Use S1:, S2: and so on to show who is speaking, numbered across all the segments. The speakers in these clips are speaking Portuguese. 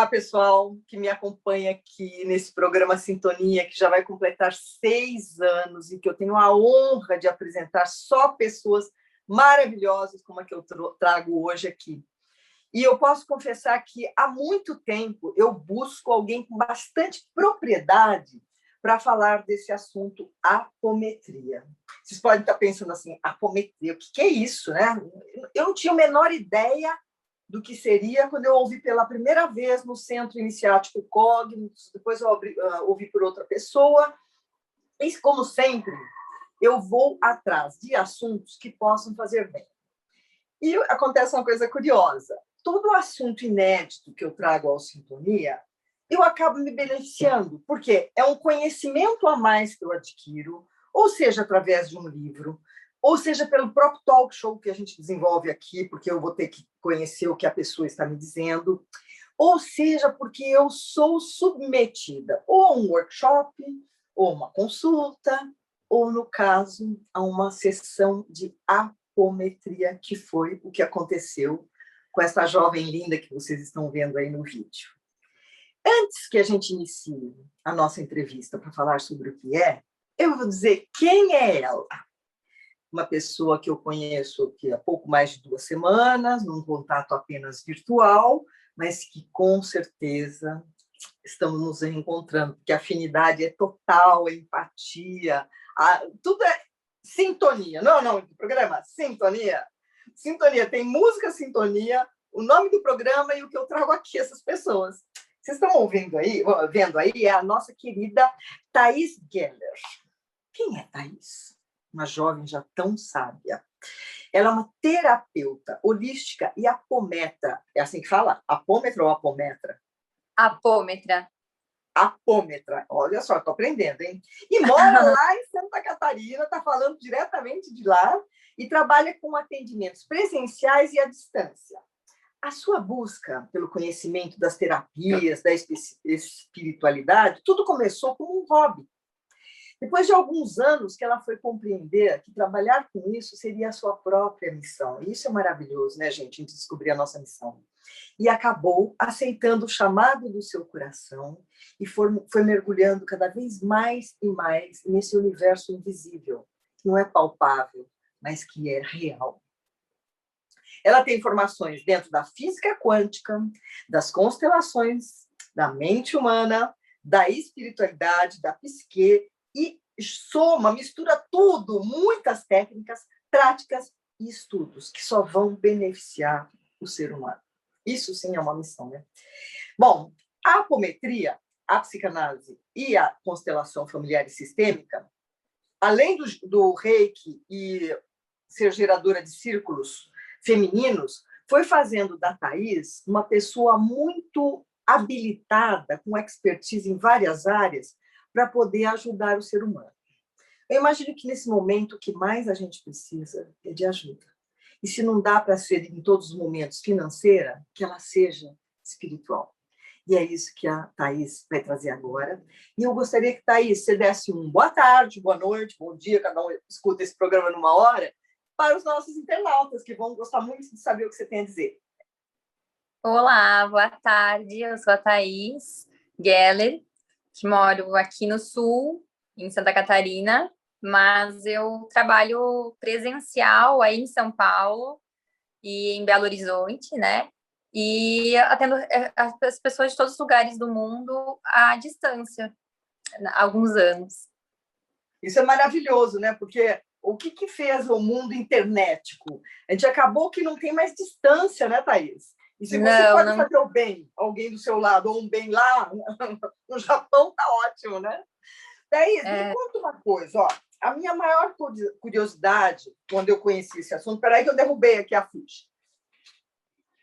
S1: Olá, pessoal que me acompanha aqui nesse programa Sintonia, que já vai completar 6 anos e que eu tenho a honra de apresentar só pessoas maravilhosas como a que eu trago hoje aqui. E eu posso confessar que há muito tempo eu busco alguém com bastante propriedade para falar desse assunto, apometria. Vocês podem estar pensando assim, apometria, o que é isso, né? Eu não tinha a menor ideia do que seria quando eu ouvi pela primeira vez no Centro Iniciático Cognos, depois eu ouvi por outra pessoa. E, como sempre, eu vou atrás de assuntos que possam fazer bem. E acontece uma coisa curiosa. Todo assunto inédito que eu trago ao Sintonia, eu acabo me beneficiando, porque é um conhecimento a mais que eu adquiro, ou seja, através de um livro, ou seja, pelo próprio talk show que a gente desenvolve aqui, porque eu vou ter que conhecer o que a pessoa está me dizendo, ou seja, porque eu sou submetida ou a um workshop, ou uma consulta, ou, no caso, a uma sessão de apometria, que foi o que aconteceu com essa jovem linda que vocês estão vendo aí no vídeo. Antes que a gente inicie a nossa entrevista para falar sobre o que é, eu vou dizer quem é ela. Uma pessoa que eu conheço aqui há pouco mais de 2 semanas, num contato apenas virtual, mas que, com certeza, estamos nos reencontrando, porque a afinidade é total, a empatia, tudo é sintonia. Não é o nome do programa? Sintonia. Sintonia, tem música Sintonia, o nome do programa e o que eu trago aqui, essas pessoas. Vocês estão vendo aí, é a nossa querida Thaís Geller. Quem é Thaís? Uma jovem já tão sábia. Ela é uma terapeuta holística e apometra. É assim que fala? Apômetra ou apometra?
S2: Apômetra.
S1: Apômetra. Olha só, estou aprendendo, hein? E mora lá em Santa Catarina, está falando diretamente de lá e trabalha com atendimentos presenciais e à distância. A sua busca pelo conhecimento das terapias, da espiritualidade, tudo começou como um hobby. Depois de alguns anos que ela foi compreender que trabalhar com isso seria a sua própria missão. E isso é maravilhoso, né, gente? A gente descobrir a nossa missão. E acabou aceitando o chamado do seu coração e foi mergulhando cada vez mais e mais nesse universo invisível, que não é palpável, mas que é real. Ela tem formações dentro da física quântica, das constelações, da mente humana, da espiritualidade, da psique, e mistura tudo, muitas técnicas, práticas e estudos que só vão beneficiar o ser humano. Isso sim é uma missão, né? Bom, a apometria, a psicanálise e a constelação familiar e sistêmica, além do reiki e ser geradora de círculos femininos, foi fazendo da Thaís uma pessoa muito habilitada, com expertise em várias áreas, para poder ajudar o ser humano. Eu imagino que, nesse momento, o que mais a gente precisa é de ajuda. E se não dá para ser, em todos os momentos, financeira, que ela seja espiritual. E é isso que a Thaís vai trazer agora. E eu gostaria que, Thaís, você desse boa tarde, boa noite, bom dia, cada um escuta esse programa numa hora, para os nossos internautas, que vão gostar muito de saber o que você tem a dizer.
S2: Olá, boa tarde. Eu sou a Thaís Geller, que moro aqui no Sul, em Santa Catarina, mas eu trabalho presencial aí em São Paulo e em Belo Horizonte, né? E atendo as pessoas de todos os lugares do mundo à distância, há alguns anos.
S1: Isso é maravilhoso, né? Porque o que fez o mundo internetico? A gente acabou que não tem mais distância, né, Thaís? E se você pode fazer o bem, alguém do seu lado, ou um bem lá, no Japão, tá ótimo, né? Thaís, me conta uma coisa, ó. A minha maior curiosidade, quando eu conheci esse assunto, peraí que eu derrubei aqui a ficha,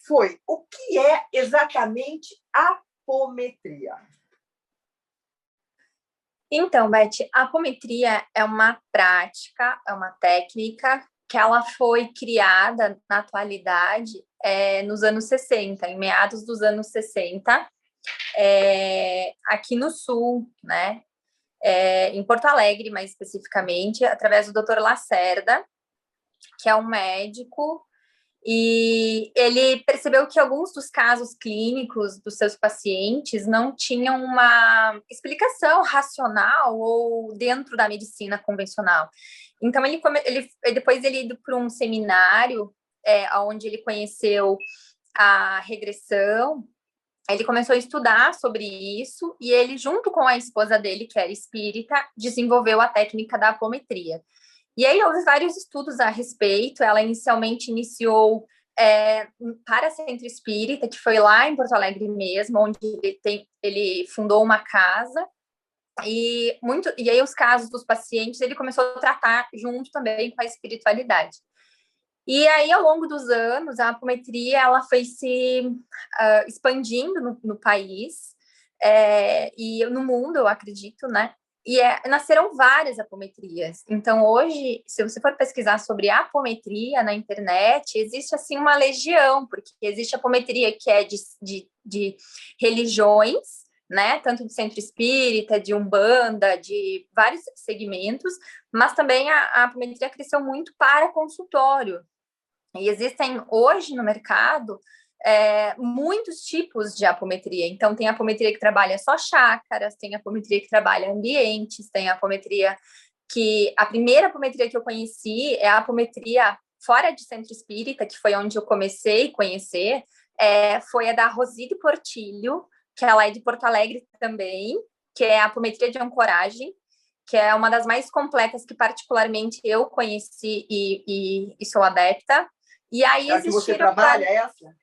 S1: foi o que é exatamente apometria?
S2: Então, Beth, a apometria é uma prática, é uma técnica que ela foi criada na atualidade nos anos 60, em meados dos anos 60, aqui no Sul, né? Em Porto Alegre, mais especificamente, através do Dr. Lacerda, que é um médico E ele percebeu que alguns dos casos clínicos dos seus pacientes não tinham uma explicação racional ou dentro da medicina convencional. Então, depois ele ido para um seminário onde ele conheceu a regressão, ele começou a estudar sobre isso e ele, junto com a esposa dele, que era espírita, desenvolveu a técnica da apometria. E aí houve vários estudos a respeito. Ela inicialmente iniciou para Centro Espírita, que foi lá em Porto Alegre mesmo, onde ele fundou uma casa. E aí os casos dos pacientes ele começou a tratar junto também com a espiritualidade. E aí, ao longo dos anos, a apometria ela foi se expandindo no país e no mundo, eu acredito, né? E nasceram várias apometrias. Então, hoje, se você for pesquisar sobre apometria na internet, existe, assim, uma legião, porque existe apometria que é de religiões, né? Tanto de centro espírita, de umbanda, de vários segmentos, mas também a apometria cresceu muito para consultório. E existem hoje no mercado muitos tipos de apometria. Então, tem a apometria que trabalha só chácaras, tem a apometria que trabalha ambientes, tem a apometria que... A primeira apometria que eu conheci é a apometria fora de centro espírita, que foi onde eu comecei a conhecer, foi a da Roside Portillo, que ela é de Porto Alegre também, que é a apometria de ancoragem, que é uma das mais completas que particularmente eu conheci e sou adepta. E aí
S1: é a que você trabalha, essa?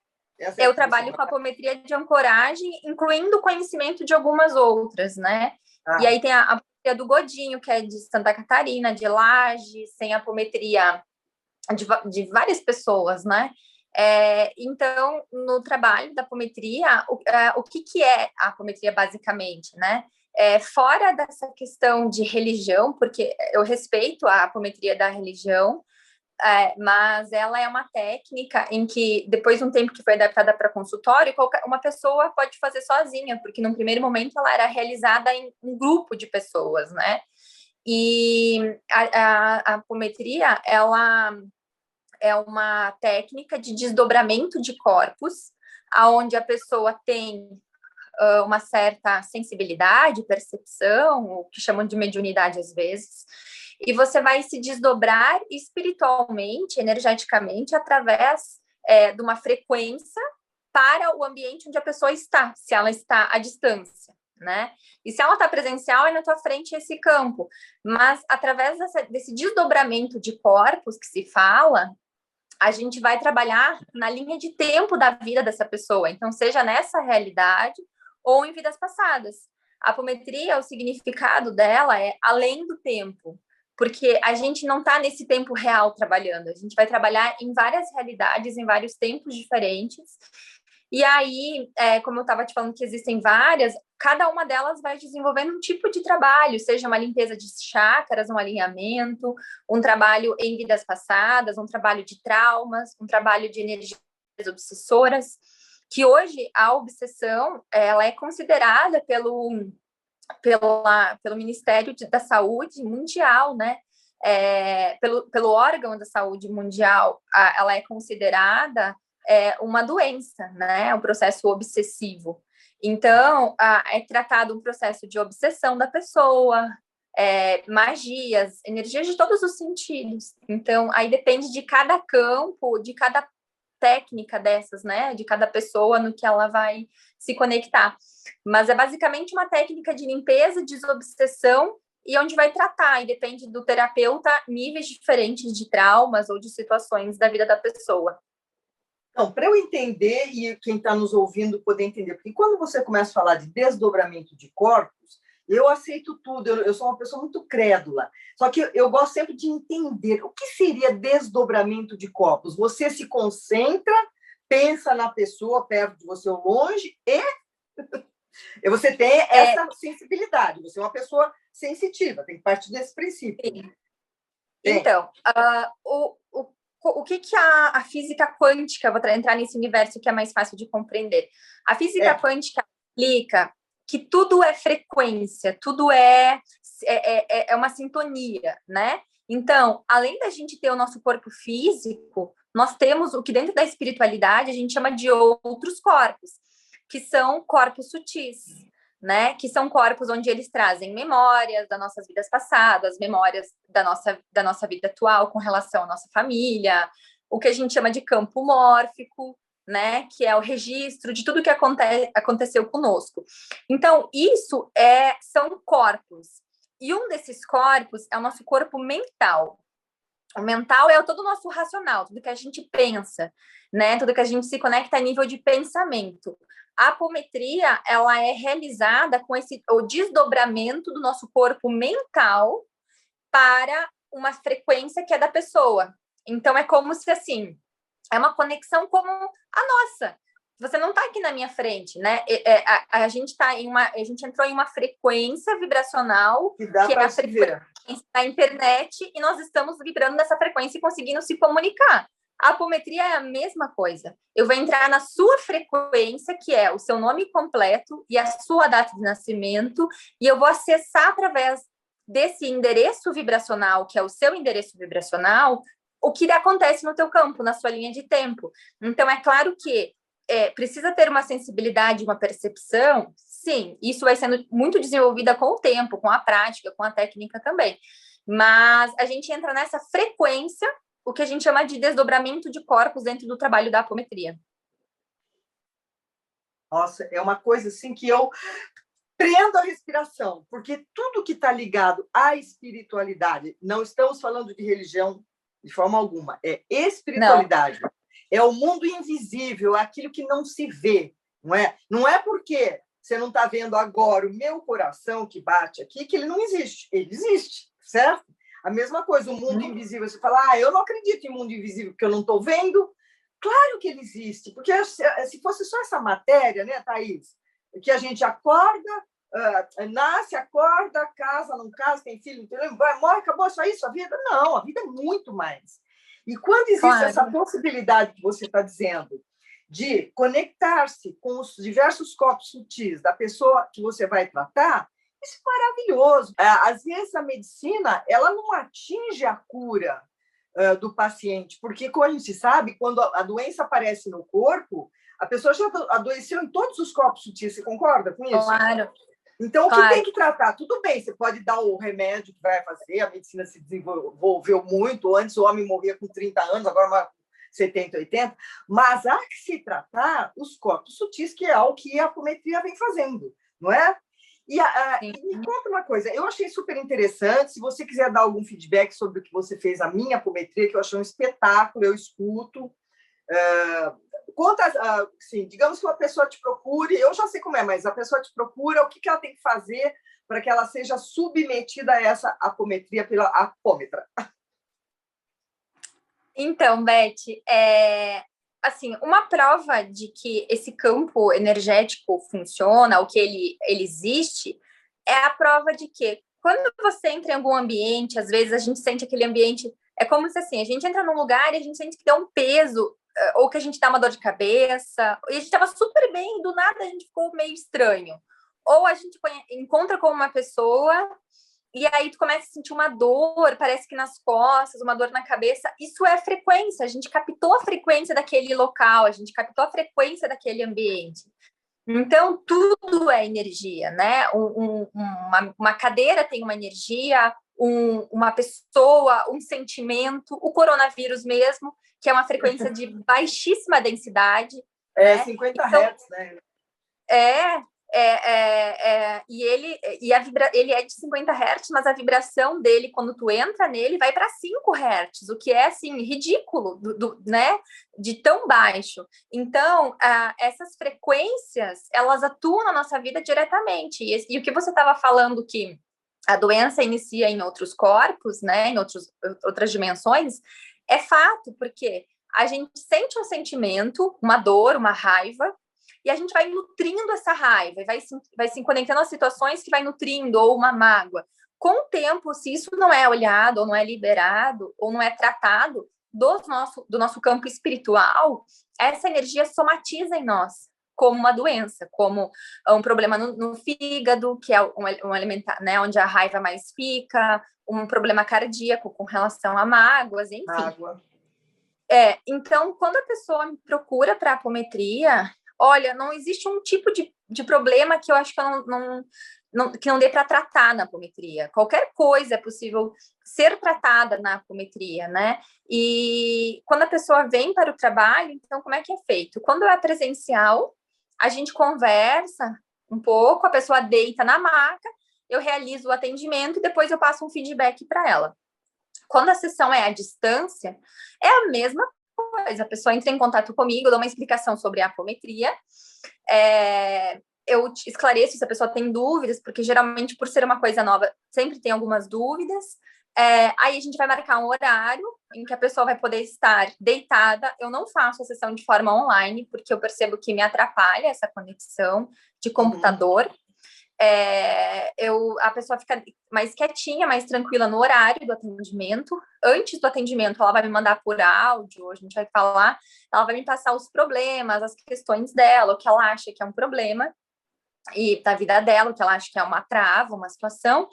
S2: Eu trabalho com apometria de ancoragem, incluindo o conhecimento de algumas outras, né? E aí tem a apometria do Godinho, que é de Santa Catarina, de Lages, tem a apometria de várias pessoas, né? Então, no trabalho da apometria, o que é a apometria basicamente, né? Fora dessa questão de religião, porque eu respeito a apometria da religião, mas ela é uma técnica em que, depois de um tempo que foi adaptada para consultório, uma pessoa pode fazer sozinha, porque no primeiro momento ela era realizada em um grupo de pessoas, né? E a apometria, ela é uma técnica de desdobramento de corpos, aonde a pessoa tem uma certa sensibilidade, percepção, o que chamam de mediunidade às vezes, e você vai se desdobrar espiritualmente, energeticamente, através de uma frequência para o ambiente onde a pessoa está, se ela está à distância, né? E se ela está presencial, é na tua frente esse campo. Mas através desse desdobramento de corpos que se fala, a gente vai trabalhar na linha de tempo da vida dessa pessoa. Então, seja nessa realidade ou em vidas passadas. A apometria, o significado dela é além do tempo, porque a gente não está nesse tempo real trabalhando, a gente vai trabalhar em várias realidades, em vários tempos diferentes. E aí, como eu estava te falando que existem várias, cada uma delas vai desenvolvendo um tipo de trabalho, seja uma limpeza de chácaras, um alinhamento, um trabalho em vidas passadas, um trabalho de traumas, um trabalho de energias obsessoras, que hoje a obsessão ela é considerada pelo Ministério da Saúde Mundial, né? Pelo órgão da saúde mundial, ela é considerada uma doença, né? O processo obsessivo. Então, é tratado um processo de obsessão da pessoa, magias, energias de todos os sentidos. Então, aí depende de cada campo, de cada técnica dessas, né? De cada pessoa no que ela vai se conectar. Mas é basicamente uma técnica de limpeza, desobsessão, e onde vai tratar, e depende do terapeuta, níveis diferentes de traumas ou de situações da vida da pessoa.
S1: Então, para eu entender e quem está nos ouvindo poder entender, porque quando você começa a falar de desdobramento de corpos, eu aceito tudo, eu sou uma pessoa muito crédula, só que eu gosto sempre de entender o que seria desdobramento de corpos. Você se concentra, pensa na pessoa perto de você ou longe e você tem essa sensibilidade, você é uma pessoa sensitiva, tem que partir desse princípio.
S2: Sim. Então, o que a física quântica, vou entrar nesse universo que é mais fácil de compreender. A física quântica explica que tudo é frequência, tudo é uma sintonia, né? Então, além da gente ter o nosso corpo físico, nós temos o que dentro da espiritualidade a gente chama de outros corpos, que são corpos sutis, né? Que são corpos onde eles trazem memórias das nossas vidas passadas, memórias da nossa vida atual com relação à nossa família, o que a gente chama de campo mórfico, né? Que é o registro de tudo que aconteceu conosco. Então, isso são corpos. E um desses corpos é o nosso corpo mental. O mental é todo o nosso racional, tudo que a gente pensa, né? Tudo que a gente se conecta a nível de pensamento. A apometria, ela é realizada com o desdobramento do nosso corpo mental para uma frequência que é da pessoa. Então, é como se, assim, é uma conexão como a nossa. Você não está aqui na minha frente, né? A gente entrou em uma frequência vibracional
S1: que é a frequência
S2: da internet e nós estamos vibrando nessa frequência e conseguindo se comunicar. A apometria é a mesma coisa. Eu vou entrar na sua frequência, que é o seu nome completo e a sua data de nascimento, e eu vou acessar através desse endereço vibracional, que é o seu endereço vibracional, o que acontece no teu campo, na sua linha de tempo. Então, é claro que precisa ter uma sensibilidade, uma percepção, sim, isso vai sendo muito desenvolvida com o tempo, com a prática, com a técnica também. Mas a gente entra nessa frequência, o que a gente chama de desdobramento de corpos dentro do trabalho da apometria.
S1: Nossa, é uma coisa assim que eu prendo a respiração, porque tudo que está ligado à espiritualidade, não estamos falando de religião de forma alguma, é espiritualidade. Não. É o mundo invisível, aquilo que não se vê, não é? Não é porque você não está vendo agora o meu coração que bate aqui que ele não existe. Ele existe, certo? A mesma coisa, o mundo invisível. Você fala, eu não acredito em mundo invisível porque eu não estou vendo. Claro que ele existe, porque se fosse só essa matéria, né, Thaís? Que a gente acorda, nasce, acorda, casa, não casa, tem filho, vai, morre, acabou só isso a vida? Não, a vida é muito mais. E quando existe essa possibilidade que você está dizendo de conectar-se com os diversos corpos sutis da pessoa que você vai tratar, isso é maravilhoso. Às vezes a medicina ela não atinge a cura do paciente, porque, como a gente sabe, quando a doença aparece no corpo, a pessoa já adoeceu em todos os corpos sutis. Você concorda com isso?
S2: Claro.
S1: Então, o que tem que tratar? Tudo bem, você pode dar o remédio que vai fazer, a medicina se desenvolveu muito, antes o homem morria com 30 anos, agora 70, 80, mas há que se tratar os corpos sutis, que é o que a apometria vem fazendo, não é? E me conta uma coisa, eu achei super interessante, se você quiser dar algum feedback sobre o que você fez, a minha apometria, que eu achei um espetáculo, eu escuto. Conta, assim, digamos que uma pessoa te procure, eu já sei como é, mas a pessoa te procura, o que ela tem que fazer para que ela seja submetida a essa apometria pela apômetra?
S2: Então, Beth, assim, uma prova de que esse campo energético funciona, o que ele existe, é a prova de que quando você entra em algum ambiente, às vezes a gente sente aquele ambiente, é como se assim, a gente entra num lugar e a gente sente que dá um peso, ou que a gente dá uma dor de cabeça, e a gente estava super bem, e do nada a gente ficou meio estranho. Ou a gente encontra com uma pessoa e aí tu começa a sentir uma dor, parece que nas costas, uma dor na cabeça. Isso é frequência, a gente captou a frequência daquele local, a gente captou a frequência daquele ambiente. Então, tudo é energia, né? Uma cadeira tem uma energia, uma pessoa, um sentimento, o coronavírus mesmo, que é uma frequência de baixíssima densidade.
S1: 50 Hz, né?
S2: E ele é de 50 Hz, mas a vibração dele, quando tu entra nele, vai para 5 Hz, o que é, assim, ridículo, né? De tão baixo. Então, essas frequências, elas atuam na nossa vida diretamente. E o que você estava falando que a doença inicia em outros corpos, né? Em outras dimensões, é fato, porque a gente sente um sentimento, uma dor, uma raiva, e a gente vai nutrindo essa raiva, e vai se conectando às situações que vai nutrindo, ou uma mágoa. Com o tempo, se isso não é olhado, ou não é liberado, ou não é tratado do nosso campo espiritual, essa energia somatiza em nós, como uma doença, como um problema no fígado, que é um alimentar, né, onde a raiva mais fica, um problema cardíaco com relação a mágoas, enfim.
S1: Água.
S2: Então, quando a pessoa me procura para apometria, olha, não existe um tipo de problema que eu acho que eu que não dê para tratar na apometria. Qualquer coisa é possível ser tratada na apometria, né? E quando a pessoa vem para o trabalho, então como é que é feito? Quando é presencial, a gente conversa um pouco, a pessoa deita na maca, eu realizo o atendimento e depois eu passo um feedback para ela. Quando a sessão é à distância, é a mesma coisa. A pessoa entra em contato comigo, eu dou uma explicação sobre a apometria, eu esclareço se a pessoa tem dúvidas, porque geralmente, por ser uma coisa nova, sempre tem algumas dúvidas. Aí a gente vai marcar um horário em que a pessoa vai poder estar deitada. Eu não faço a sessão de forma online, porque eu percebo que me atrapalha essa conexão de computador. A pessoa fica mais quietinha, mais tranquila no horário do atendimento. Antes do atendimento, ela vai me mandar por áudio, a gente vai falar, ela vai me passar os problemas, as questões dela, o que ela acha que é um problema e da vida dela, o que ela acha que é uma trava, uma situação.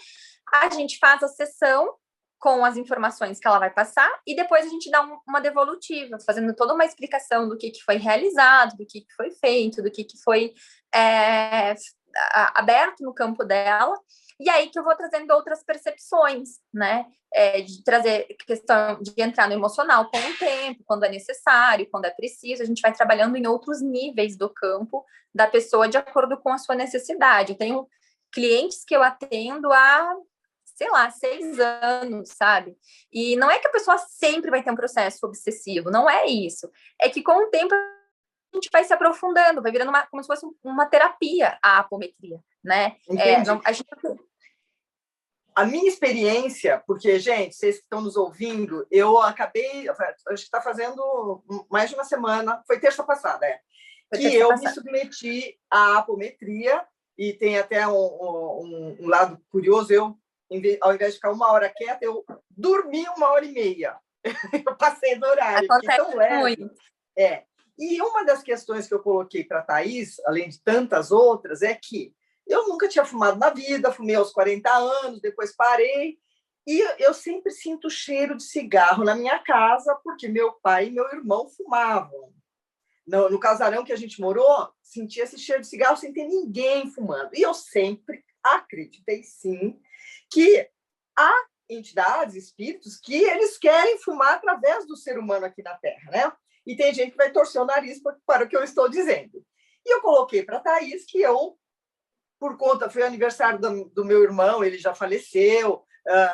S2: A gente faz a sessão com as informações que ela vai passar e depois a gente dá uma devolutiva, fazendo toda uma explicação do que foi realizado, do que foi feito, do que foi aberto no campo dela, e aí que eu vou trazendo outras percepções, né? De trazer questão de entrar no emocional com o tempo, quando é necessário, quando é preciso, a gente vai trabalhando em outros níveis do campo da pessoa de acordo com a sua necessidade. Eu tenho clientes que eu atendo há, sei lá, 6 anos, sabe? E não é que a pessoa sempre vai ter um processo obsessivo, não é isso. É que com o tempo a gente vai se aprofundando, vai virando como se fosse uma terapia a apometria, né?
S1: A minha experiência, porque, gente, vocês que estão nos ouvindo, eu acabei, acho que está fazendo mais de uma semana, foi terça passada, me submeti à apometria, e tem até um lado curioso, ao invés de ficar 1 hora quieta, eu dormi 1h30. Eu passei do horário,
S2: acontece tão leve. Muito.
S1: E uma das questões que eu coloquei para a Thaís, além de tantas outras, é que eu nunca tinha fumado na vida, fumei aos 40 anos, depois parei, e eu sempre sinto cheiro de cigarro na minha casa, porque meu pai e meu irmão fumavam. No casarão que a gente morou, sentia esse cheiro de cigarro sem ter ninguém fumando. E eu sempre acreditei, sim, que há entidades, espíritos, que eles querem fumar através do ser humano aqui na Terra, né? E tem gente que vai torcer o nariz para o que eu estou dizendo. E eu coloquei para a Thaís que eu, por conta, foi o aniversário do meu irmão, ele já faleceu,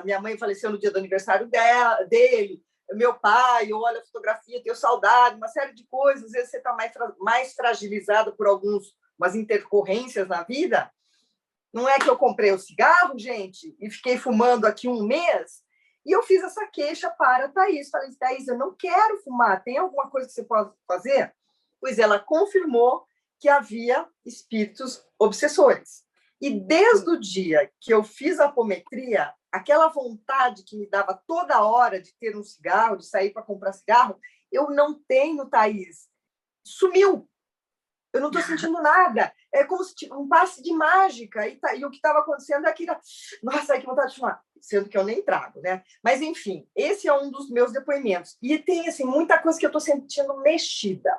S1: minha mãe faleceu no dia do aniversário dele, meu pai, eu olho a fotografia, tenho saudade, uma série de coisas, às vezes você está mais fragilizado por umas intercorrências na vida. Não é que eu comprei o cigarro, gente, e fiquei fumando aqui 1 mês, e eu fiz essa queixa para a Thaís. Falei, Thaís, eu não quero fumar, tem alguma coisa que você pode fazer? Pois ela confirmou que havia espíritos obsessores. E desde o dia que eu fiz a apometria, aquela vontade que me dava toda hora de ter um cigarro, de sair para comprar cigarro, eu não tenho, Thaís. Sumiu. Eu não estou sentindo nada. É como se um passe de mágica. E o que estava acontecendo é que, nossa, que vontade de fumar. Sendo que eu nem trago, né? Mas, enfim, esse é um dos meus depoimentos. E tem, assim, muita coisa que eu estou sentindo mexida.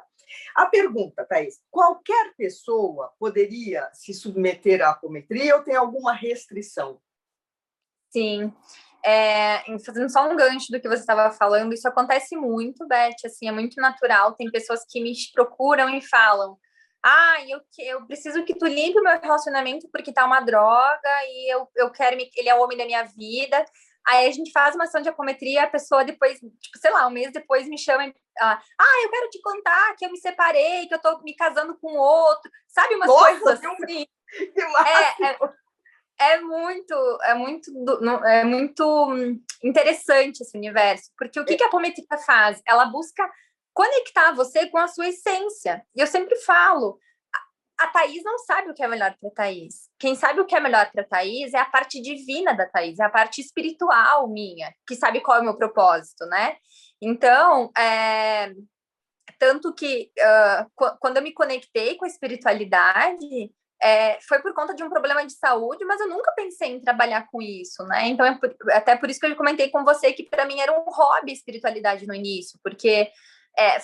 S1: A pergunta, Thaís, qualquer pessoa poderia se submeter à apometria ou tem alguma restrição?
S2: Sim. Fazendo só um gancho do que você estava falando, isso acontece muito, Beth, assim, é muito natural. Tem pessoas que me procuram e falam: eu preciso que tu limpe o meu relacionamento porque tá uma droga e eu quero, ele é o homem da minha vida. Aí a gente faz uma sessão de apometria e a pessoa depois, tipo, sei lá, 1 mês depois me chama e eu quero te contar que eu me separei, que eu tô me casando com outro. Sabe, umas coisas assim.
S1: Que máximo.
S2: É muito interessante esse universo, porque o que a apometria faz? Ela busca conectar você com a sua essência. E eu sempre falo, a Thaís não sabe o que é melhor para a Thaís. Quem sabe o que é melhor para a Thaís é a parte divina da Thaís, é a parte espiritual minha, que sabe qual é o meu propósito, né? Então, tanto que quando eu me conectei com a espiritualidade, foi por conta de um problema de saúde, mas eu nunca pensei em trabalhar com isso, né? Então, até por isso que eu comentei com você que para mim era um hobby a espiritualidade no início, porque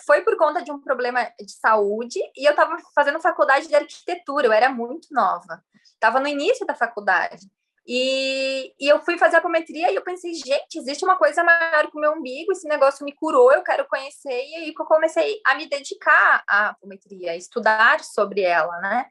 S2: Foi por conta de um problema de saúde e eu estava fazendo faculdade de arquitetura, eu era muito nova, estava no início da faculdade. E eu fui fazer apometria e eu pensei, gente, existe uma coisa maior que o meu umbigo, esse negócio me curou, eu quero conhecer, e aí que eu comecei a me dedicar à apometria, a estudar sobre ela, né?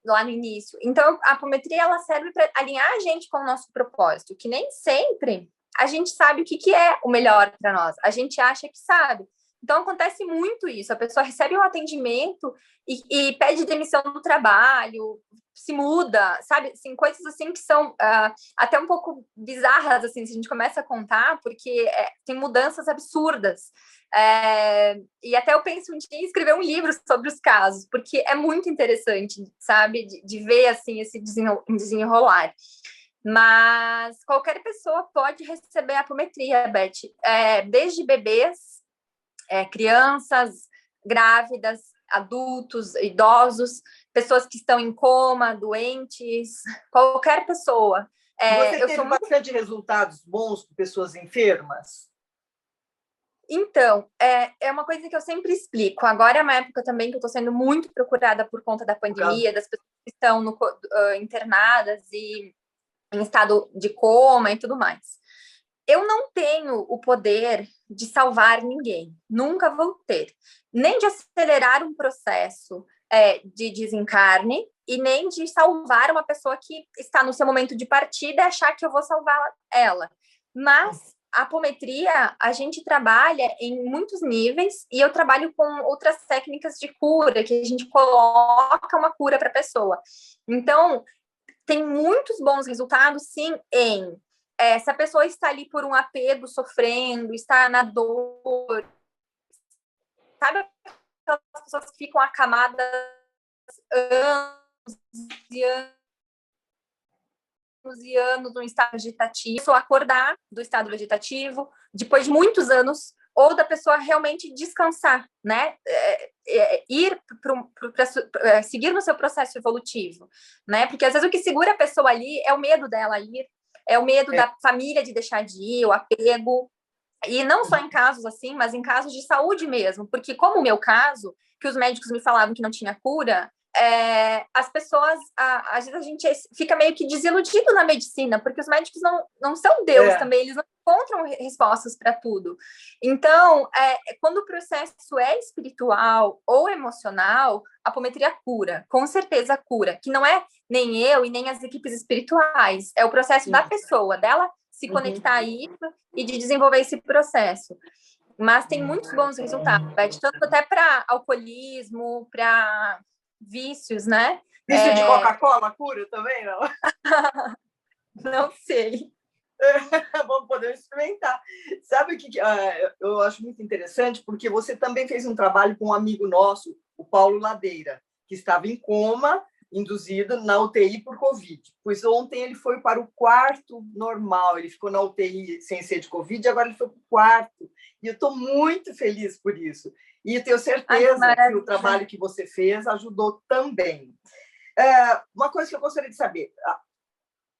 S2: Lá no início. Então, a apometria, ela serve para alinhar a gente com o nosso propósito, que nem sempre a gente sabe o que é o melhor para nós, a gente acha que sabe. Então, acontece muito isso, a pessoa recebe um atendimento e pede demissão do trabalho, se muda, sabe? Assim, coisas assim que são até um pouco bizarras, assim, se a gente começa a contar, porque tem mudanças absurdas. E até eu penso um dia em escrever um livro sobre os casos, porque é muito interessante, sabe? De ver, assim, esse desenrolar. Mas qualquer pessoa pode receber apometria, Beth. Desde bebês, crianças, grávidas, adultos, idosos, pessoas que estão em coma, doentes, qualquer pessoa.
S1: Você teve bastante resultados bons com pessoas enfermas?
S2: Então, é uma coisa que eu sempre explico. Agora é uma época também que eu estou sendo muito procurada por conta da pandemia, das pessoas que estão internadas e em estado de coma e tudo mais. Eu não tenho o poder de salvar ninguém, nunca vou ter, nem de acelerar um processo de desencarne e nem de salvar uma pessoa que está no seu momento de partida e achar que eu vou salvar ela. Mas a apometria, a gente trabalha em muitos níveis e eu trabalho com outras técnicas de cura, que a gente coloca uma cura para a pessoa. Então, tem muitos bons resultados, sim, se a pessoa está ali por um apego, sofrendo, está na dor, sabe aquelas pessoas que ficam acamadas anos e anos no estado vegetativo, acordar do estado vegetativo, depois de muitos anos, ou da pessoa realmente descansar, né? Ir para seguir no seu processo evolutivo, né? Porque às vezes o que segura a pessoa ali é o medo dela ir, é o medo da família de deixar de ir, o apego. E não só em casos assim, mas em casos de saúde mesmo, porque como o meu caso, que os médicos me falavam que não tinha cura, as pessoas, às vezes a gente fica meio que desiludido na medicina, porque os médicos não são Deus também, eles não encontram respostas para tudo. Então, quando o processo é espiritual ou emocional, a apometria cura, com certeza cura, que não é nem eu e nem as equipes espirituais, é o processo da pessoa, dela se conectar a isso e de desenvolver esse processo. Mas tem muitos bons resultados, tanto até para alcoolismo, para vícios, né?
S1: Vício de Coca-Cola cura também, não?
S2: Não sei.
S1: Vamos poder experimentar. Sabe o que eu acho muito interessante? Porque você também fez um trabalho com um amigo nosso, o Paulo Ladeira, que estava em coma, induzido na UTI por Covid. Pois ontem ele foi para o quarto normal, ele ficou na UTI sem ser de Covid, agora ele foi para o quarto. E eu estou muito feliz por isso. E eu tenho certeza que o trabalho que você fez ajudou também. Uma coisa que eu gostaria de saber,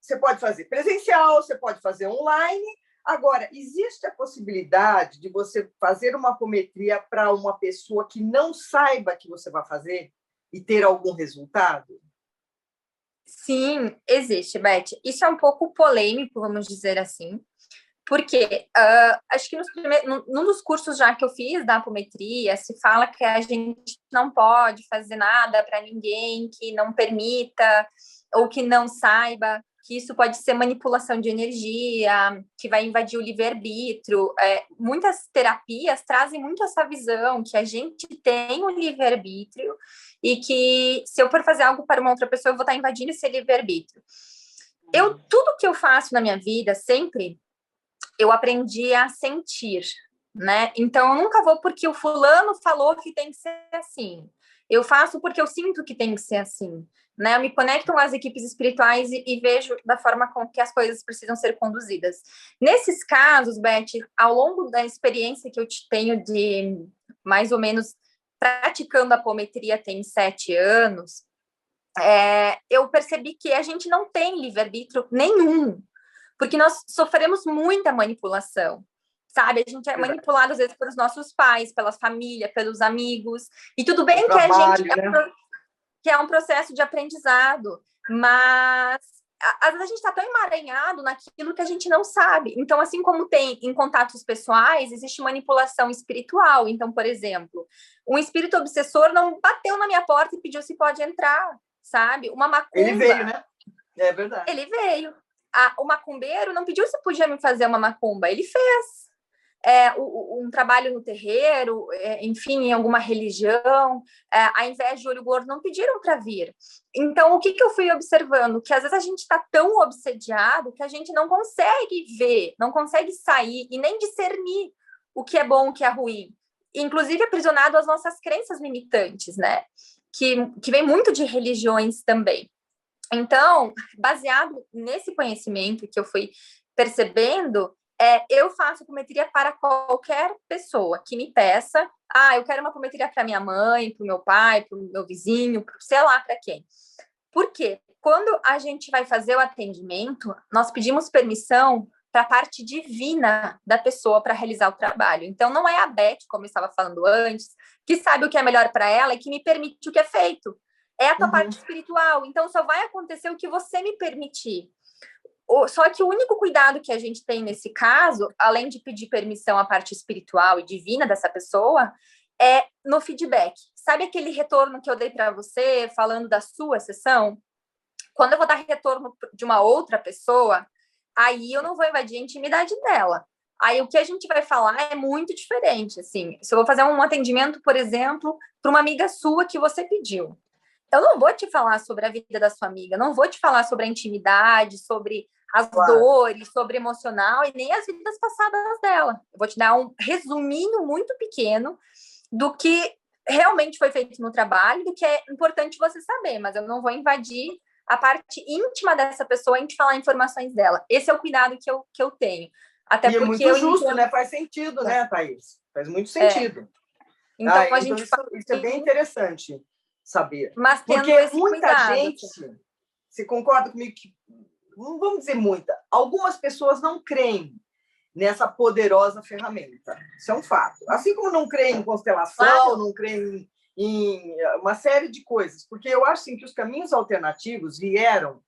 S1: você pode fazer presencial, você pode fazer online. Agora, existe a possibilidade de você fazer uma apometria para uma pessoa que não saiba que você vai fazer e ter algum resultado?
S2: Sim, existe, Beth. Isso é um pouco polêmico, vamos dizer assim, porque acho que num dos cursos já que eu fiz da apometria, se fala que a gente não pode fazer nada para ninguém que não permita ou que não saiba, que isso pode ser manipulação de energia, que vai invadir o livre-arbítrio. Muitas terapias trazem muito essa visão que a gente tem um livre-arbítrio e que se eu for fazer algo para uma outra pessoa, eu vou estar invadindo esse livre-arbítrio. Tudo que eu faço na minha vida, sempre, eu aprendi a sentir, né? Então, eu nunca vou porque o fulano falou que tem que ser assim. Eu faço porque eu sinto que tem que ser assim, né? Eu me conecto com as equipes espirituais e vejo da forma com que as coisas precisam ser conduzidas. Nesses casos, Beth, ao longo da experiência que eu tenho de mais ou menos praticando a apometria tem 7 anos, eu percebi que a gente não tem livre-arbítrio nenhum, porque nós sofremos muita manipulação, sabe? A gente é manipulado, às vezes, pelos nossos pais, pela família, pelos amigos. E tudo bem que
S1: trabalho,
S2: a gente...
S1: né?
S2: Que é um processo de aprendizado, mas às vezes a gente está tão emaranhado naquilo que a gente não sabe. Então, assim como tem em contatos pessoais, existe manipulação espiritual. Então, por exemplo, um espírito obsessor não bateu na minha porta e pediu se pode entrar, sabe? Uma macumba...
S1: Ele veio, né? É verdade.
S2: Ele veio. O macumbeiro não pediu se podia me fazer uma macumba, ele fez. Um trabalho no terreiro, enfim, em alguma religião, a inveja de olho gordo não pediram para vir. Então, o que eu fui observando? Que às vezes a gente está tão obsediado que a gente não consegue ver, não consegue sair e nem discernir o que é bom, o que é ruim. Inclusive aprisionado às nossas crenças limitantes, né? Que vem muito de religiões também. Então, baseado nesse conhecimento que eu fui percebendo, eu faço apometria para qualquer pessoa que me peça. Eu quero uma apometria para minha mãe, para o meu pai, para o meu vizinho, sei lá para quem. Por quê? Quando a gente vai fazer o atendimento, nós pedimos permissão para a parte divina da pessoa para realizar o trabalho. Então, não é a Beth, como eu estava falando antes, que sabe o que é melhor para ela e que me permite o que é feito. É a tua parte espiritual. Então, só vai acontecer o que você me permitir. Só que o único cuidado que a gente tem nesse caso, além de pedir permissão à parte espiritual e divina dessa pessoa, é no feedback. Sabe aquele retorno que eu dei para você, falando da sua sessão? Quando eu vou dar retorno de uma outra pessoa, aí eu não vou invadir a intimidade dela. Aí o que a gente vai falar é muito diferente. Assim, se eu vou fazer um atendimento, por exemplo, para uma amiga sua que você pediu, eu não vou te falar sobre a vida da sua amiga, não vou te falar sobre a intimidade, sobre as dores, sobre emocional e nem as vidas passadas dela. Eu vou te dar um resuminho muito pequeno do que realmente foi feito no trabalho, do que é importante você saber, mas eu não vou invadir a parte íntima dessa pessoa em te falar informações dela. Esse é o cuidado que eu tenho. Até
S1: e
S2: porque
S1: é muito justo, né? Faz sentido, né, Thaís? Faz muito sentido.
S2: Então, a gente
S1: isso é bem interessante saber.
S2: Mas
S1: porque
S2: esse
S1: muita
S2: cuidado,
S1: gente, você concorda comigo que, não vamos dizer muita, algumas pessoas não creem nessa poderosa ferramenta. Isso é um fato. Assim como não creem em constelação, não creem em uma série de coisas. Porque eu acho assim, que os caminhos alternativos vieram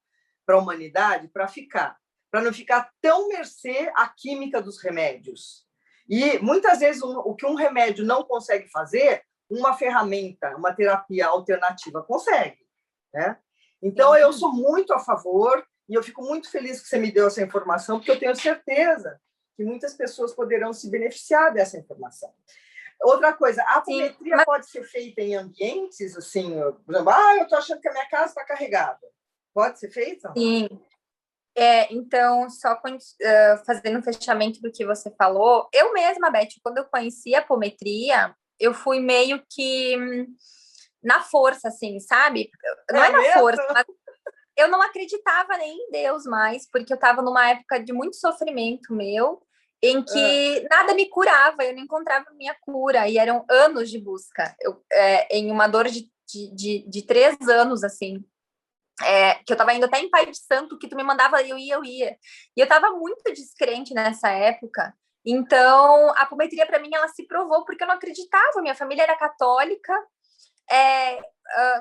S1: para a humanidade para ficar, para não ficar tão mercê à química dos remédios. E, muitas vezes, o que um remédio não consegue fazer, uma ferramenta, uma terapia alternativa consegue. Né? Então, eu sou muito a favor e eu fico muito feliz que você me deu essa informação, porque eu tenho certeza que muitas pessoas poderão se beneficiar dessa informação. Outra coisa, a apometria pode ser feita em ambientes, assim, por exemplo, eu estou achando que a minha casa está carregada. Pode ser feita?
S2: Sim. Então, só fazendo um fechamento do que você falou, eu mesma, Beth, quando eu conheci a apometria, eu fui meio que na força, assim, sabe? Não é na força, mas eu não acreditava nem em Deus mais, porque eu estava numa época de muito sofrimento meu, em que nada me curava, eu não encontrava minha cura, e eram anos de busca. Em uma dor de 3 anos, assim, que eu estava indo até em Pai de Santo, que tu me mandava, eu ia. E eu estava muito descrente nessa época. Então, a apometria, para mim, ela se provou, porque eu não acreditava. Minha família era católica,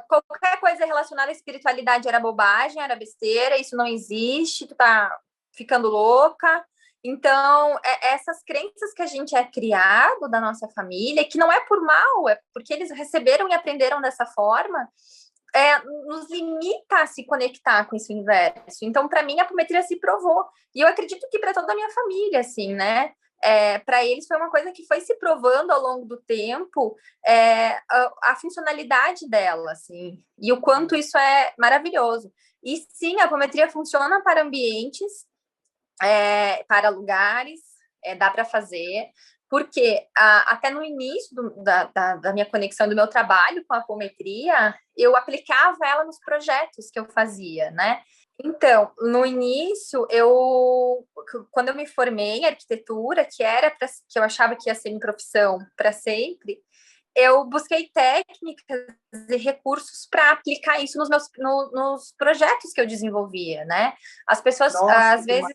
S2: qualquer coisa relacionada à espiritualidade era bobagem, era besteira, isso não existe, tu tá ficando louca. Então, essas crenças que a gente é criado da nossa família, que não é por mal, é porque eles receberam e aprenderam dessa forma, nos limita a se conectar com esse universo. Então, para mim, a apometria se provou. E eu acredito que para toda a minha família, assim, né? Para eles foi uma coisa que foi se provando ao longo do tempo, a funcionalidade dela, assim, e o quanto isso é maravilhoso. E sim, a apometria funciona para ambientes, para lugares, dá para fazer, porque até no início da minha conexão, do meu trabalho com a apometria, eu aplicava ela nos projetos que eu fazia, né? Então, no início, quando eu me formei em arquitetura, que eu achava que ia ser minha profissão para sempre, eu busquei técnicas e recursos para aplicar isso nos projetos que eu desenvolvia, né? As pessoas, às vezes,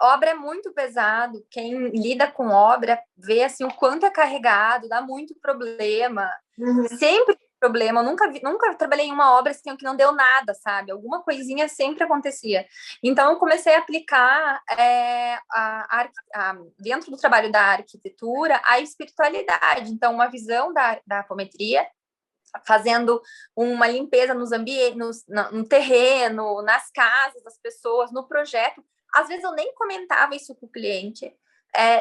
S2: obra é muito pesado. Quem lida com obra vê assim o quanto é carregado, dá muito problema. Sempre tem problema. Eu nunca trabalhei em uma obra assim que não deu nada, sabe? Alguma coisinha sempre acontecia. Então eu comecei a aplicar dentro do trabalho da arquitetura a espiritualidade. Então uma visão da apometria, fazendo uma limpeza nos ambientes, no terreno, nas casas das pessoas, no projeto. Às vezes eu nem comentava isso com o cliente.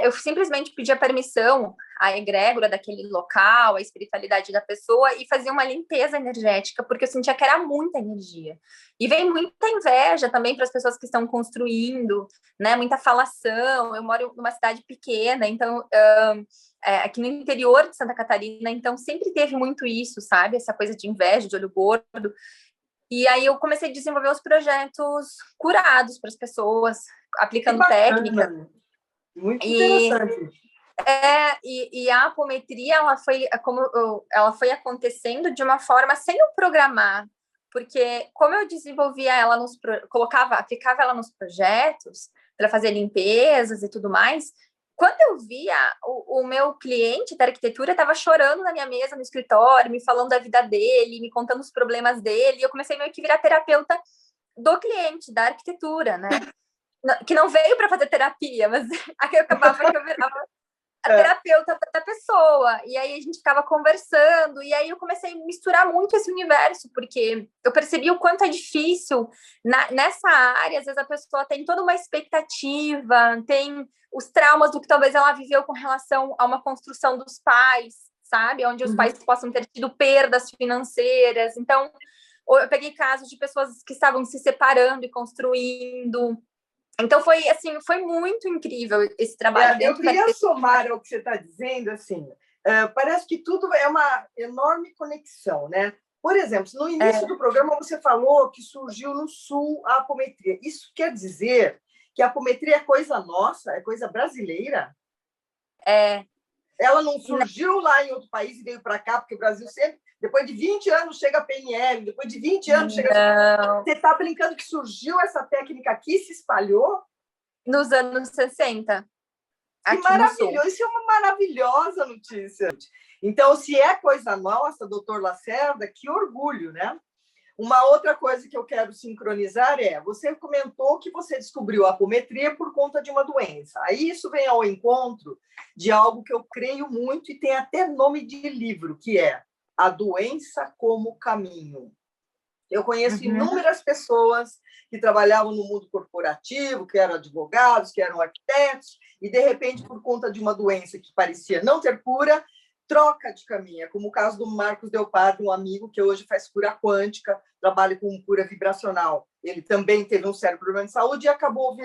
S2: Eu simplesmente pedia permissão à egrégora daquele local, à espiritualidade da pessoa, e fazia uma limpeza energética, porque eu sentia que era muita energia. E vem muita inveja também para as pessoas que estão construindo, né? Muita falação. Eu moro numa cidade pequena, então aqui no interior de Santa Catarina, então sempre teve muito isso, sabe? Essa coisa de inveja, de olho gordo. E aí eu comecei a desenvolver os projetos curados para as pessoas, aplicando técnicas.
S1: Muito interessante.
S2: E a apometria, ela foi acontecendo de uma forma sem eu programar, porque como eu desenvolvia ela aplicava ela nos projetos para fazer limpezas e tudo mais, quando eu via o meu cliente da arquitetura estava chorando na minha mesa no escritório, me falando da vida dele, me contando os problemas dele, e eu comecei meio que virar terapeuta do cliente da arquitetura, né? Que não veio para fazer terapia, mas acabava que eu virava a terapeuta da pessoa, e aí a gente ficava conversando, e aí eu comecei a misturar muito esse universo, porque eu percebi o quanto é difícil nessa área. Às vezes a pessoa tem toda uma expectativa, tem os traumas do que talvez ela viveu com relação a uma construção dos pais, sabe? Onde os pais possam ter tido perdas financeiras. Então, eu peguei casos de pessoas que estavam se separando e construindo. Então, foi muito incrível esse trabalho.
S1: Eu queria somar ao que você está dizendo, assim, parece que tudo é uma enorme conexão, né? Por exemplo, no início do programa você falou que surgiu no Sul a apometria. Isso quer dizer que a apometria é coisa nossa, é coisa brasileira? Ela não surgiu lá em outro país e veio para cá, porque o Brasil sempre, depois de 20 anos, chega a PNL, depois de 20 anos chega...
S2: Não.
S1: Você está brincando que surgiu essa técnica aqui, se espalhou?
S2: Nos anos 60.
S1: Que maravilhoso! Isso é uma maravilhosa notícia. Então, se é coisa nossa, doutor Lacerda, que orgulho, né? Uma outra coisa que eu quero sincronizar você comentou que você descobriu a apometria por conta de uma doença. Aí isso vem ao encontro de algo que eu creio muito e tem até nome de livro, que é A Doença como Caminho. Eu conheço inúmeras pessoas que trabalhavam no mundo corporativo, que eram advogados, que eram arquitetos, e, de repente, por conta de uma doença que parecia não ter cura, troca de caminho, como o caso do Marcos Delpatre, um amigo que hoje faz cura quântica, trabalha com cura vibracional. Ele também teve um sério problema de saúde e acabou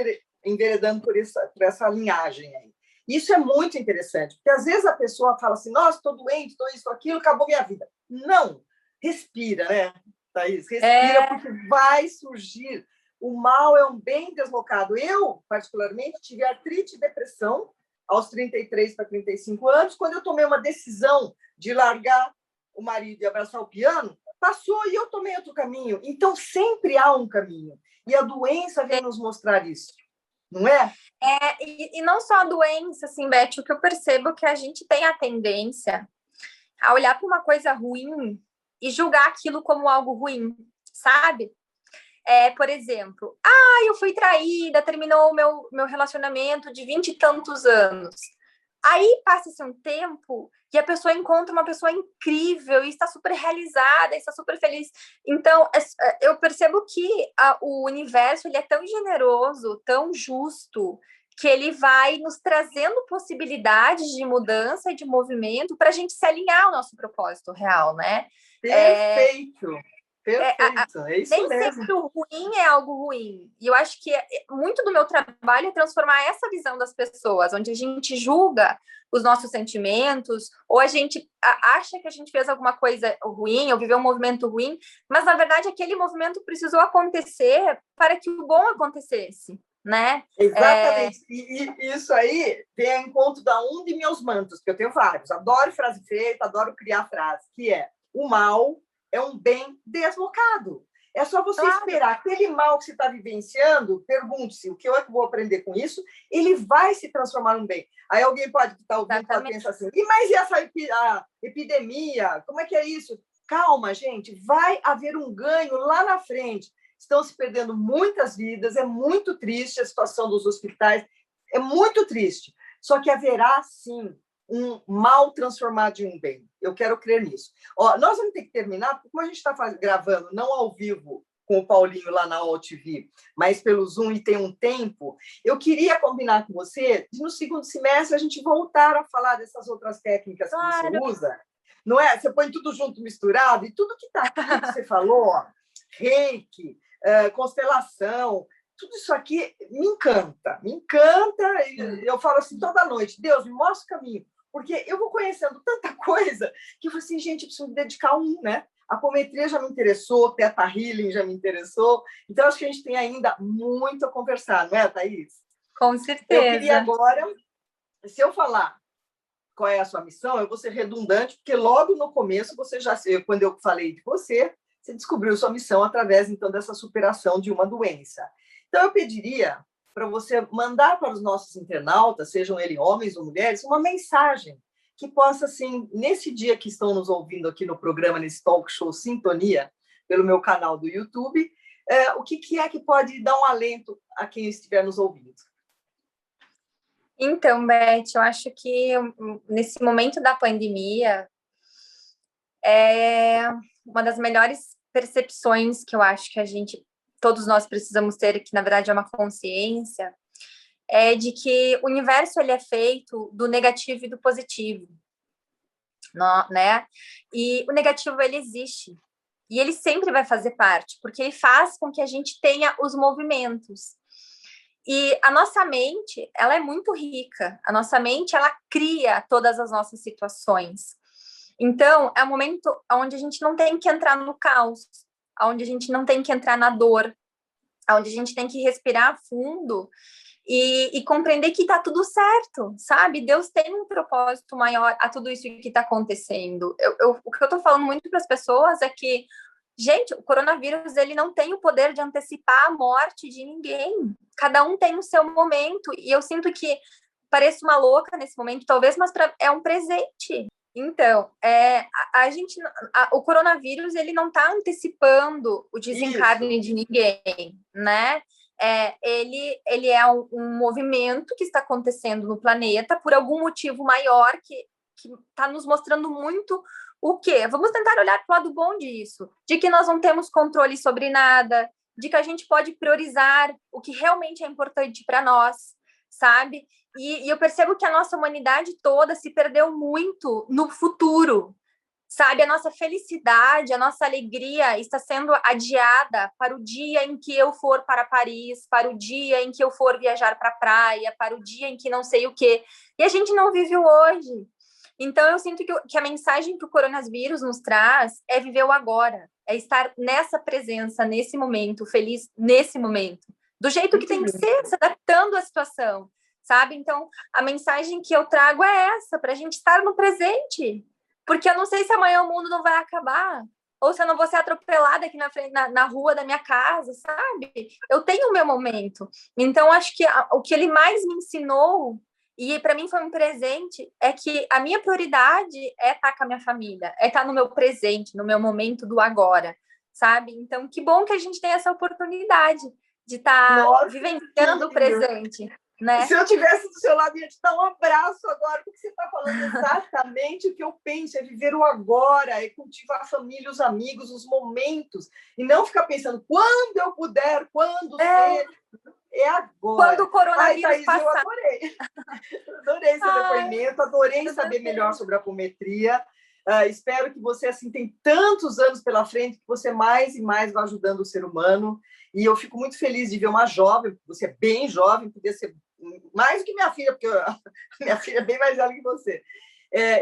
S1: enveredando por essa linhagem aí. Isso é muito interessante, porque às vezes a pessoa fala assim, nossa, estou doente, estou isso, aquilo, acabou minha vida. Não, respira, né, Thaís? Respira, porque vai surgir. O mal é um bem deslocado. Eu, particularmente, tive artrite e depressão aos 33 para 35 anos, quando eu tomei uma decisão de largar o marido e abraçar o piano, passou e eu tomei outro caminho. Então, sempre há um caminho. E a doença vem nos mostrar isso, não é?
S2: E não só a doença, assim, Beth, o que eu percebo é que a gente tem a tendência a olhar para uma coisa ruim e julgar aquilo como algo ruim, sabe? Por exemplo, eu fui traída, terminou o meu relacionamento de 20 e tantos anos. Aí passa-se um tempo e a pessoa encontra uma pessoa incrível e está super realizada, está super feliz. Então, eu percebo que o universo ele é tão generoso, tão justo, que ele vai nos trazendo possibilidades de mudança e de movimento para a gente se alinhar ao nosso propósito real, né?
S1: Perfeito! Perfeito, é isso
S2: nem
S1: mesmo.
S2: sempre o ruim é algo ruim. E eu acho que muito do meu trabalho é transformar essa visão das pessoas, onde a gente julga os nossos sentimentos, ou a gente acha que a gente fez alguma coisa ruim, ou viveu um movimento ruim, mas, na verdade, aquele movimento precisou acontecer para que o bom acontecesse, né?
S1: Exatamente. E isso aí vem ao encontro da um de meus mantos, que eu tenho vários. Adoro frase feita, adoro criar frase, que é: o mal é um bem deslocado. É só você esperar aquele mal que você está vivenciando, pergunte-se o que eu é que vou aprender com isso, ele vai se transformar num bem. Aí alguém pode estar ouvindo, pode pensar assim, mas e essa epidemia? Como é que é isso? Calma, gente, vai haver um ganho lá na frente. Estão se perdendo muitas vidas, é muito triste a situação dos hospitais, é muito triste. Só que haverá, sim, um mal transformado em um bem. Eu quero crer nisso. Ó, nós vamos ter que terminar, porque como a gente está gravando, não ao vivo, com o Paulinho lá na OTV, mas pelo Zoom e tem um tempo, eu queria combinar com você de no segundo semestre a gente voltar a falar dessas outras técnicas que você usa. Não é? Você põe tudo junto, misturado, e tudo que está aqui que você falou, ó, reiki, constelação, tudo isso aqui me encanta. Eu falo assim toda noite, Deus, me mostra o caminho, porque eu vou conhecendo tanta coisa que eu falo assim, gente, eu preciso me dedicar né? A apometria já me interessou, Theta Healing já me interessou, então acho que a gente tem ainda muito a conversar, não é, Thaís?
S2: Com certeza.
S1: Eu queria agora, se eu falar qual é a sua missão, eu vou ser redundante, porque logo no começo, quando eu falei de você descobriu sua missão através, então, dessa superação de uma doença. Então, eu pediria para você mandar para os nossos internautas, sejam eles homens ou mulheres, uma mensagem que possa, assim, nesse dia que estão nos ouvindo aqui no programa, nesse talk show Sintonia, pelo meu canal do YouTube, o que é que pode dar um alento a quem estiver nos ouvindo?
S2: Então, Beth, eu acho que nesse momento da pandemia, uma das melhores percepções que eu acho que todos nós precisamos ter, que na verdade é uma consciência, é de que o universo ele é feito do negativo e do positivo, né? E o negativo ele existe e ele sempre vai fazer parte, porque ele faz com que a gente tenha os movimentos. E a nossa mente, ela é muito rica. A nossa mente, ela cria todas as nossas situações. Então, é um momento onde a gente não tem que entrar no caos, onde a gente não tem que entrar na dor, onde a gente tem que respirar fundo e compreender que está tudo certo, sabe? Deus tem um propósito maior a tudo isso que está acontecendo. O que eu estou falando muito para as pessoas é que, gente, o coronavírus ele não tem o poder de antecipar a morte de ninguém. Cada um tem o seu momento e eu sinto que pareço uma louca nesse momento, talvez, mas é um presente. Então, o coronavírus ele não está antecipando o desencarne de ninguém, né? Ele é um movimento que está acontecendo no planeta por algum motivo maior que está nos mostrando muito o quê? Vamos tentar olhar para o lado bom disso, de que nós não temos controle sobre nada, de que a gente pode priorizar o que realmente é importante para nós, sabe? E eu percebo que a nossa humanidade toda se perdeu muito no futuro, sabe? A nossa felicidade, a nossa alegria está sendo adiada para o dia em que eu for para Paris, para o dia em que eu for viajar para a praia, para o dia em que não sei o quê. E a gente não vive o hoje. Então, eu sinto que a mensagem que o coronavírus nos traz é viver o agora, é estar nessa presença, nesse momento, feliz nesse momento, do jeito que tem que ser, se adaptando à situação, sabe? Então, a mensagem que eu trago é essa, para a gente estar no presente, porque eu não sei se amanhã o mundo não vai acabar, ou se eu não vou ser atropelada aqui na rua da minha casa, sabe? Eu tenho o meu momento. Então, acho que o que ele mais me ensinou, e para mim foi um presente, é que a minha prioridade é estar com a minha família, é estar no meu presente, no meu momento do agora, sabe? Então, que bom que a gente tem essa oportunidade de estar vivenciando o presente. Né?
S1: Se eu tivesse do seu lado, ia te dar um abraço agora, porque você está falando exatamente o que eu penso, é viver o agora, é cultivar a família, os amigos, os momentos, e não ficar pensando, quando eu puder, quando ser, é agora.
S2: Quando o coronavírus
S1: Thaís,
S2: passar.
S1: Eu adorei seu depoimento, adorei saber melhor sobre a apometria. Espero que você assim tem tantos anos pela frente, que você mais e mais vá ajudando o ser humano, e eu fico muito feliz de ver uma jovem, você é bem jovem, podia ser mais do que minha filha, porque minha filha é bem mais velha que você.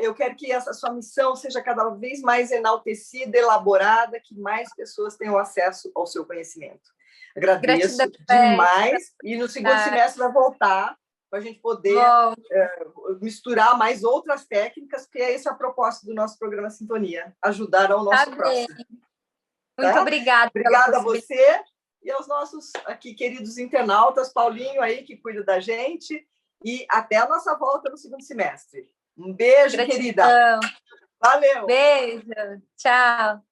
S1: Eu quero que essa sua missão seja cada vez mais enaltecida, elaborada, que mais pessoas tenham acesso ao seu conhecimento. Agradeço demais, e no segundo semestre vai voltar para a gente poder misturar mais outras técnicas, porque essa é a proposta do nosso programa Sintonia, ajudar ao nosso próximo.
S2: Muito obrigada.
S1: Obrigada a você e aos nossos aqui queridos internautas, Paulinho aí, que cuida da gente, e até a nossa volta no segundo semestre. Um beijo,
S2: Gratidão.
S1: querida. Valeu.
S2: Beijo. Tchau.